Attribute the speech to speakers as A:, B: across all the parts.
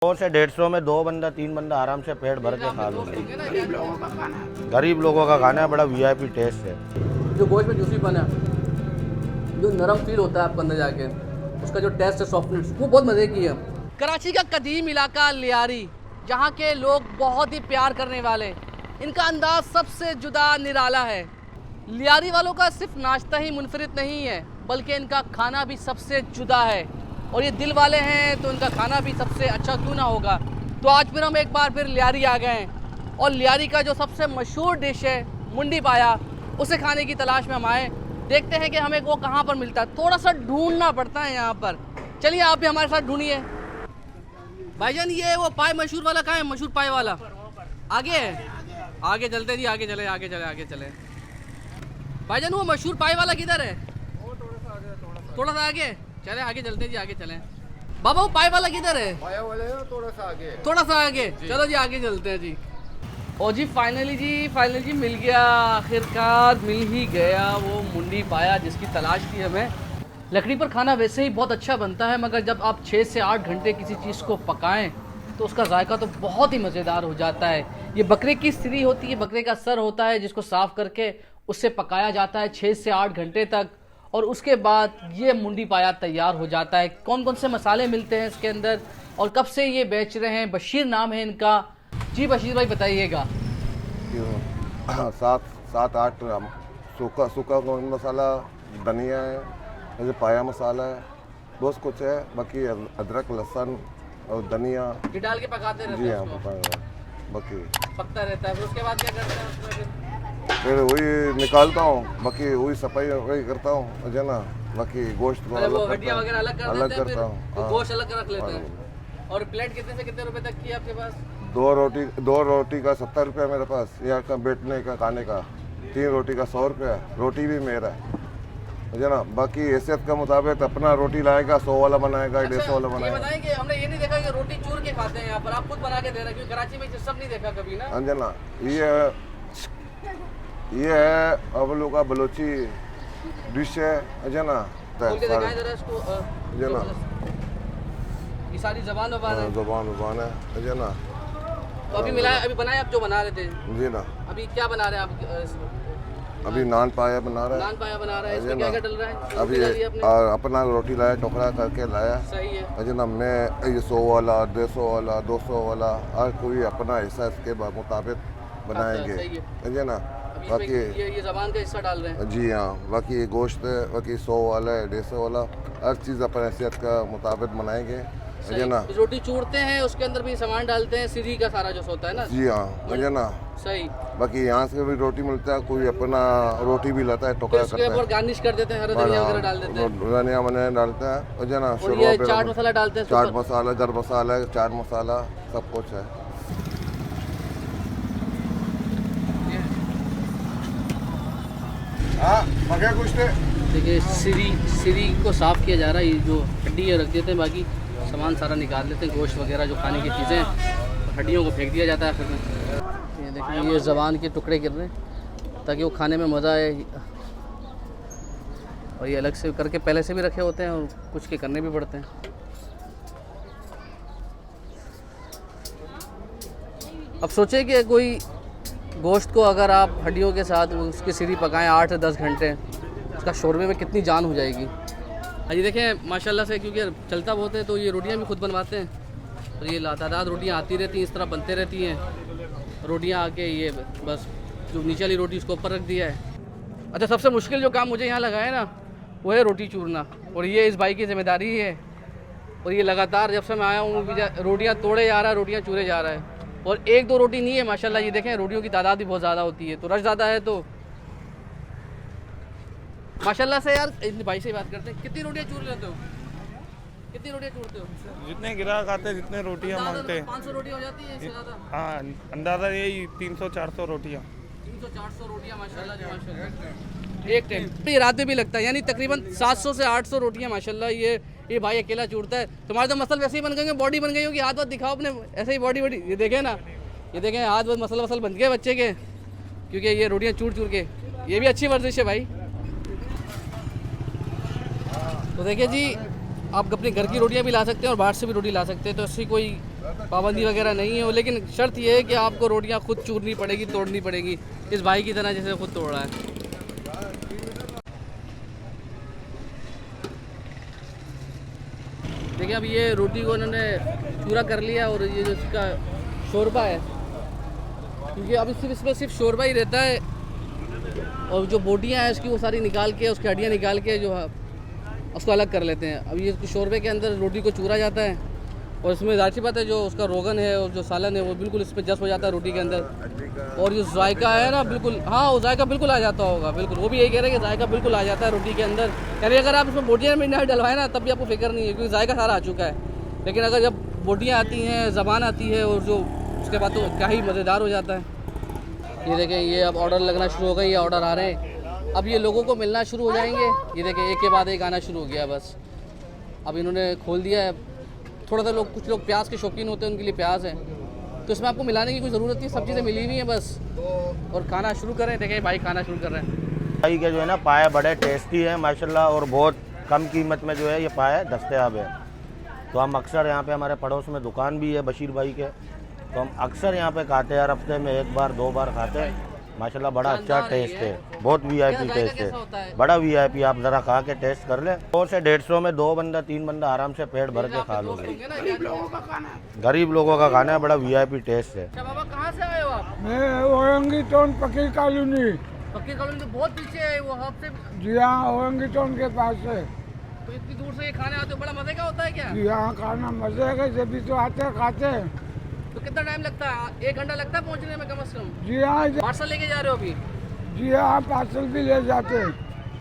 A: 100 से 150 में 2 बंदा 3 बंदा आराम से पेट भर के खा लेंगे।
B: गरीब लोगों का खाना है।
A: गरीब लोगों का खाना है, बड़ा वीआईपी टेस्ट है।
C: जो गोश्त में जूसीपन है, जो नरम फील होता है आपके अंदर जाके, उसका जो टेस्ट है सॉफ्टनेस, वो बहुत मज़े की है। कराची का कदीम इलाका लियारी, जहाँ के लोग बहुत ही प्यार करने वाले, इनका अंदाज सबसे जुदा निराला है। लियारी वालों का सिर्फ नाश्ता ही मुनफरिद नहीं है, बल्कि इनका खाना भी सबसे जुदा है। और ये दिल वाले हैं तो इनका खाना भी सबसे अच्छा क्यों ना होगा। तो आज फिर हम एक बार फिर लियारी आ गए हैं और लियारी का जो सबसे मशहूर डिश है मुंडी पाया, उसे खाने की तलाश में हम आए। देखते हैं कि हमें वो कहाँ पर मिलता है, थोड़ा सा ढूंढना पड़ता है यहाँ पर। चलिए आप भी हमारे साथ ढूंढिए। भाईजान ये वो पाए मशहूर वाला कहाँ है? मशहूर पाए वाला आगे है, आगे चलते जी, आगे चले आगे चले आगे चले। भाईजान वो मशहूर पाए वाला किधर है? थोड़ा सा आगे चले, आगे चलते जी, आगे चले। बाबा वो पाए वाला किधर है?
B: पाया वाले हैं, थोड़ा सा आगे
C: चलो जी आगे चलते हैं जी। और जी फाइनली जी मिल गया, आखिरकार मिल ही गया वो मुंडी पाया जिसकी तलाश थी हमें। लकड़ी पर खाना वैसे ही बहुत अच्छा बनता है, मगर जब आप 6 से 8 घंटे किसी चीज़ को पकाएं तो उसका जायका तो बहुत ही मज़ेदार हो जाता है। ये बकरे की सिरी होती है, बकरे का सर होता है, जिसको साफ़ करके उससे पकाया जाता है 6 से 8 घंटे तक, और उसके बाद ये मुंडी पाया तैयार हो जाता है। कौन कौन से मसाले मिलते हैं इसके अंदर और कब से ये बेच रहे हैं? बशीर नाम है इनका। जी बशीर भाई बताइएगा।
D: 7-8 सूखा गोंद मसाला, धनिया है, जैसे पाया मसाला है, बहुत कुछ है। बाकी अदरक, लहसुन और धनिया
C: ये डाल के पकाते रहते
D: जी
C: हैं
D: हाँ
C: उसको?
D: बाकी
C: पकता रहता है। फिर उसके बाद क्या करते हैं उसमें?
D: फिर वही निकालता हूँ, बाकी वही सफाई वही करता हूँ है ना। बाकी गोश्त को
C: वो
D: अलग
C: हड्डियाँ वगैरह अलग कर देते हैं,
D: करता हूँ।
C: फिर गोश्त अलग रख लेते हैं। और प्लेट कितने से कितने रुपए तक की है आपके पास?
D: 2 रोटी का 70 रुपया मेरे पास, यहाँ का बैठने का खाने का। 3 रोटी का 100 रुपया, रोटी भी मेरा है ना। बाकी हैसियत के मुताबिक अपना रोटी लाएगा, 100 वाला बनाएगा, 150 वाला
C: ये
D: बनाएगा।
C: बताएं कि हमने ये नहीं देखा कि रोटी चूर के खाते हैं यहाँ पर, आप खुद बना के दे रहे हैं, क्योंकि कराची में ये सब नहीं देखा कभी ना।
D: अंजना ये है अब लोग का बलोची डिश है ना।
C: खोल के दिखाएं जरा इसको।
D: जना
C: ये सारी जबान है।
D: जुबान है ना।
C: तो अभी मिला अभी बनाए आप जो बना रहे थे
D: जी ना।
C: अभी क्या बना रहे हैं आप?
D: अभी नान पाया बना रहा है।
C: नान पाया बना रहा है, इसमें क्या क्या डल रहा है?
D: अभी
C: रोटी डाली आपने?
D: अपना रोटी लाया, टुकड़ा करके लाया
C: सही है।
D: है ना। मैं ये 100 वाला, 150 वाला, 200 वाला, हर कोई अपना हिस्सा इसके मुताबिक बनाएंगे
C: सही
D: है ना।
C: अभी
D: बाकी
C: ये जबान का हिस्सा डाल रहे हैं।
D: जी हाँ, बाकी गोश्त है, बाकी 100 वाला है, 150 वाला, हर चीज़ अपने हैसियत का मुताबिक बनाएंगे है ना।
C: रोटी चूरते हैं, उसके अंदर भी सामान डालते हैं, सीधी का सारा जो होता है ना।
D: जी हाँ है ना।
C: सही।
D: बाकी यहाँ से भी रोटी मिलता है, कोई अपना रोटी भी लाता है, टुकड़ा
C: उसके
D: करता
C: ऊपर गार्निश कर देते हैं, हरा धनिया वगैरह डाल देते हैं।
D: धनिया मने डालता है ना।
C: और ये चाट मसाला डालते हैं,
D: चाट मसाला, गरम मसाला, चाट मसाला, सब कुछ है।
C: देखिए सिरी को साफ़ किया जा रहा है। ये जो हड्डी है रख देते हैं, बाकी सामान सारा निकाल लेते हैं, गोश्त वगैरह जो खाने की चीज़ें, हड्डियों को फेंक दिया जाता है आखिर में। ये देखिए ये ज़बान के टुकड़े गिर रहे हैं ताकि वो खाने में मज़ा आए। और ये अलग से करके पहले से भी रखे होते हैं और कुछ के करने भी पड़ते हैं। अब सोचे कि कोई गोश्त को अगर आप हड्डियों के साथ उसकी सिरी पकाएं 8 से 10 घंटे, उसका शोरबे में कितनी जान हो जाएगी। ये देखें माशाल्लाह से, क्योंकि चलता बहुत है तो ये रोटियां भी खुद बनवाते हैं। और ये लातादाद रोटियां आती रहती हैं, इस तरह बनते रहती हैं रोटियां आके। ये बस जो नीचे वाली रोटी उसको ऊपर रख दिया है। अच्छा सबसे मुश्किल जो काम मुझे यहाँ लगा है ना, वो है रोटी चूरना, और ये इस भाई की जिम्मेदारी है। और ये लगातार जब से मैं आया हूँ रोटियाँ तोड़े जा रहा है, रोटियाँ चूरे जा रहा है। और 1-2 रोटी नहीं है माशाल्लाह। ये देखें रोटियों की तादाद भी बहुत ज़्यादा होती है, तो रश ज़्यादा है तो माशाल्लाह से। यार इन भाई से बात करते हैं, कितनी रोटियाँ चूर लेते हो? कितनी रोटियाँ चूरते हो?
E: जितने ग्राहक आते हैं, जितने रोटियाँ मांगते हैं।
C: 500 रोटियाँ हो जाती है इससे ज़्यादा?
E: हाँ, अंदाज़ा यही 300-400 रोटियाँ।
C: 300-400 रोटियाँ माशाल्लाह जी माशाल्लाह एक टाइम। ये रात में भी लगता है, यानी तकरीबन 700 से 800 रोटियाँ माशाल्लाह ये भाई अकेला चूरता है। तुम्हारे तो मसल वैसे ही बन गए, बॉडी बन गई होगी। हाथ दिखाओ अपने, ऐसे ही बॉडी। ये देखें ना, ये देखें हाथ मसल बन गए बच्चे के, क्योंकि ये रोटियाँ चूर के। ये भी अच्छी वर्जिश है भाई। तो देखिए जी आप अपने घर की रोटियां भी ला सकते हैं और बाहर से भी रोटी ला सकते हैं, तो ऐसी कोई पाबंदी वगैरह नहीं है। लेकिन शर्त ये है कि आपको रोटियां खुद चूरनी पड़ेगी, तोड़नी पड़ेगी, इस भाई की तरह जैसे खुद तोड़ रहा है। देखिए अब ये रोटी को इन्होंने चूरा कर लिया और ये जो इसका शोरबा है, क्योंकि अब इसमें सिर्फ शोरबा ही रहता है और जो बोटियाँ हैं उसकी वो सारी निकाल के, उसकी हड्डियाँ निकाल के जो है उसको अलग कर लेते हैं। अब ये शोरबे के अंदर रोटी को चूरा जाता है और इसमें जाहिर सी बात है जो उसका रोगन है और जो सालन है वो बिल्कुल इस पर जज्ब हो जाता है रोटी के अंदर, और जो जायका है ना बिल्कुल, हाँ वो जायका बिल्कुल आ जाता होगा, बिल्कुल वो भी यही कह रहे हैं कि जायका बिल्कुल आ जाता है रोटी के अंदर। यानी अगर आप इसमें बोटियाँ में नहीं डलवाएं ना तब भी आपको फिक्र नहीं है, क्योंकि जायका सारा आ चुका है। लेकिन अगर जब बोटियाँ आती हैं, ज़बान आती है और जो उसके बाद तो क्या ही मज़ेदार हो जाता है। ये देखें, ये अब ऑर्डर लगना शुरू हो गए, ये ऑर्डर आ रहे हैं, अब ये लोगों को मिलना शुरू हो जाएंगे। ये देखें एक के बाद एक आना शुरू हो गया, बस अब इन्होंने खोल दिया है। थोड़ा सा लोग, कुछ लोग प्याज के शौकीन होते हैं, उनके लिए प्याज है, तो इसमें आपको मिलाने की कोई ज़रूरत नहीं, सब चीज़ें मिली हुई हैं बस। और खाना शुरू करें, देखें भाई खाना शुरू कर रहे हैं।
A: भाई के जो है ना पाए बड़े टेस्टी हैं माशाल्लाह, और बहुत कम कीमत में जो है ये पाए दस्तयाब है। तो हम अक्सर यहाँ पे, हमारे पड़ोस में दुकान भी है बशीर भाई के, तो हम अक्सर यहाँ पे खाते हैं, हर हफ्ते में 1 बार 2 बार खाते हैं। माशाल्लाह बड़ा अच्छा टेस्ट है, बहुत वीआईपी टेस्ट है, बड़ा वीआईपी। आप ज़रा खा के टेस्ट कर लें। 100 से 150 में 2 बंदा 3 बंदा आराम से पेट भर के खा लोगे। गरीब लोगों का खाना है, बड़ा वीआईपी टेस्ट है।
C: अच्छा बाबा कहाँ से आए हो आप?
B: मैं औरंगी टाउन फकीर कॉलोनी।
C: फकीर कॉलोनी तो बहुत पीछे है, वो आपसे
B: जी हाँ, औरंगी टाउन के पास है।
C: तो इतनी दूर से ये खाने आते हो, बड़ा मज़े का होता है क्या?
B: जी हाँ, खाना मजे का, जब भी तो आते हैं खाते हैं।
C: तो कितना टाइम लगता है? 1 घंटा लगता है पहुँचने में कम से कम?
B: जी हाँ,
C: पार्सल लेके जा रहे हो अभी?
B: जी हाँ, पार्सल भी ले जाते हैं।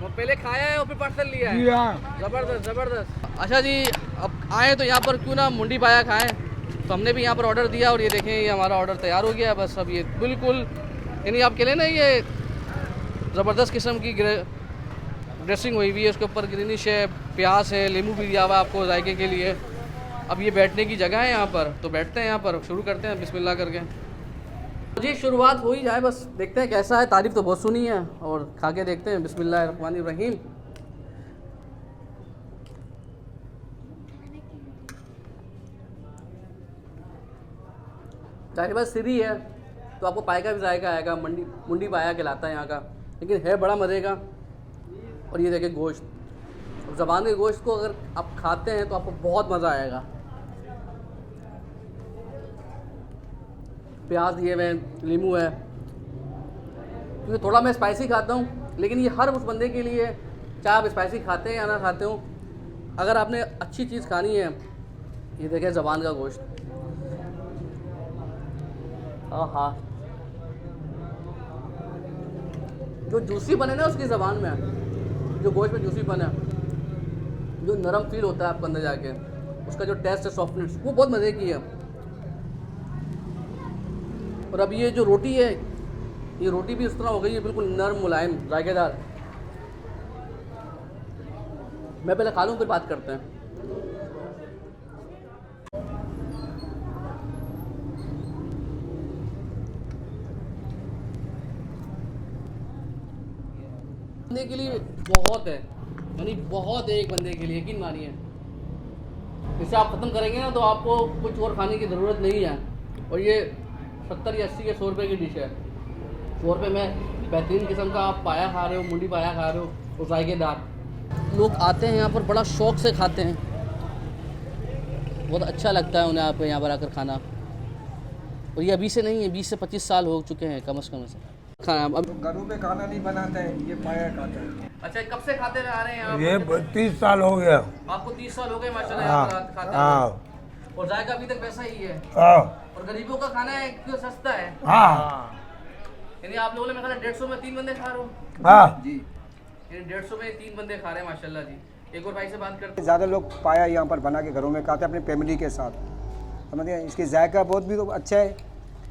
C: वो पहले खाया है और फिर पार्सल लिया
B: जी
C: है?
B: हाँ।
C: ज़बरदस्त ज़बरदस्त। अच्छा जी, अब आए तो यहाँ पर क्यों ना मुंडी पाया खाएं, तो हमने भी यहाँ पर ऑर्डर दिया और ये देखें ये हमारा ऑर्डर तैयार हो गया। बस अब ये बिल्कुल, यानी आप कह लें ना ये ज़बरदस्त किस्म की ड्रेसिंग हुई हुई है, उसके ऊपर ग्रीनिश है, प्याज है, नींबू भी दिया हुआ है आपको जायके के लिए। अब ये बैठने की जगह है यहाँ पर, तो बैठते हैं यहाँ पर, शुरू करते हैं बिस्मिल्लाह करके। जी शुरुआत हो ही जाए, बस देखते हैं कैसा है। तारीफ़ तो बहुत सुनी है और खा के देखते हैं। बिस्मिल्लाहिर्रहमानिर्रहीम। जाहिर बात सीधी है तो आपको पाए का भी जायका आएगा, मुंडी पाया कहलाता है यहाँ का, लेकिन है बड़ा मज़े का। और ये देखिए गोश्त, ज़बान के गोश्त को अगर आप खाते हैं तो आपको बहुत मज़ा आएगा। प्याज दिए हुए, नींबू है, क्योंकि थोड़ा मैं स्पाइसी खाता हूँ, लेकिन ये हर उस बंदे के लिए, चाहे आप स्पाइसी खाते हैं या ना खाते हो, अगर आपने अच्छी चीज़ खानी है, ये देखें ज़बान का गोश्त, हाँ जो जूसी बने ना उसकी ज़बान में, जो गोश्त में जूसी बने, जो नरम फील होता है आपके अंदर जाके, उसका जो टेस्ट है, सॉफ्टनेस, वो बहुत मज़े की है। और अब ये जो रोटी है, ये रोटी भी इस तरह हो गई है, बिल्कुल नरम मुलायम जायकेदार। मैं पहले खा लूँ फिर बात करते हैं। बंदे के लिए बहुत है, यानी बहुत है एक बंदे के लिए, यकीन मानिए। इसे आप ख़त्म करेंगे ना तो आपको कुछ और खाने की ज़रूरत नहीं है। और ये 70 या 80 या 100 रुपये की डिश है। 100 रुपये में बेहतरीन किस्म का आप पाया खा रहे हो, मुंडी पाया खा रहे हो, और जायकेदार। लोग आते हैं यहाँ पर बड़ा शौक़ से खाते हैं, बहुत अच्छा लगता है उन्हें आप यहाँ पर आकर खाना। और ये अभी से नहीं है, 20 से 25 साल हो चुके हैं कम से कम से खाना। अब
B: घरों में खाना नहीं बनाते हैं, ये पाया खाता है।
C: अच्छा, कब से खाते आ रहे हैं आप?
B: ये 30 साल हो गया।
C: आपको 30 साल हो गए माशाल्लाह यहाँ पर खाते हैं। और जायका अभी तक वैसा ही है। और गरीबों का खाना है क्यों सस्ता है। यानी आप लोगों ने मेरा 150 में 3 बंदे खा रहे हो जी, यानी 150 में 3 बंदे खा रहे हैं माशाल्लाह जी। एक और भाई से बात करते हैं।
F: ज़्यादा लोग पाया यहाँ पर बना के घरों में खाते हैं अपनी फैमिली के साथ। समझिए इसकी जायका बहुत भी तो अच्छा है,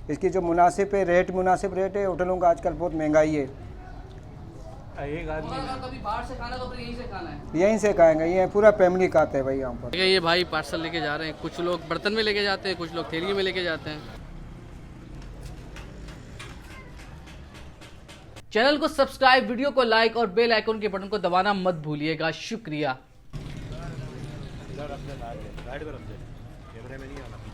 F: इसकी जो मुनासिब रेट है। होटलों का आजकल बहुत महंगाई है।
C: कभी बाहर से खाना तो फिर यहीं से खाना है?
F: यहीं से खाएंगे, ये पूरा फैमिली खाते हैं भाई यहाँ पर।
C: ये भाई पार्सल लेके जा रहे हैं, कुछ लोग बर्तन में लेके जाते हैं, कुछ लोग थैली में लेके जाते हैं। चैनल को सब्सक्राइब, वीडियो को लाइक और बेल आइकन के बटन को दबाना मत भूलिएगा। शुक्रिया।
A: इधर रख दे, साइड पे रख दे, कैमरे में नहीं आना।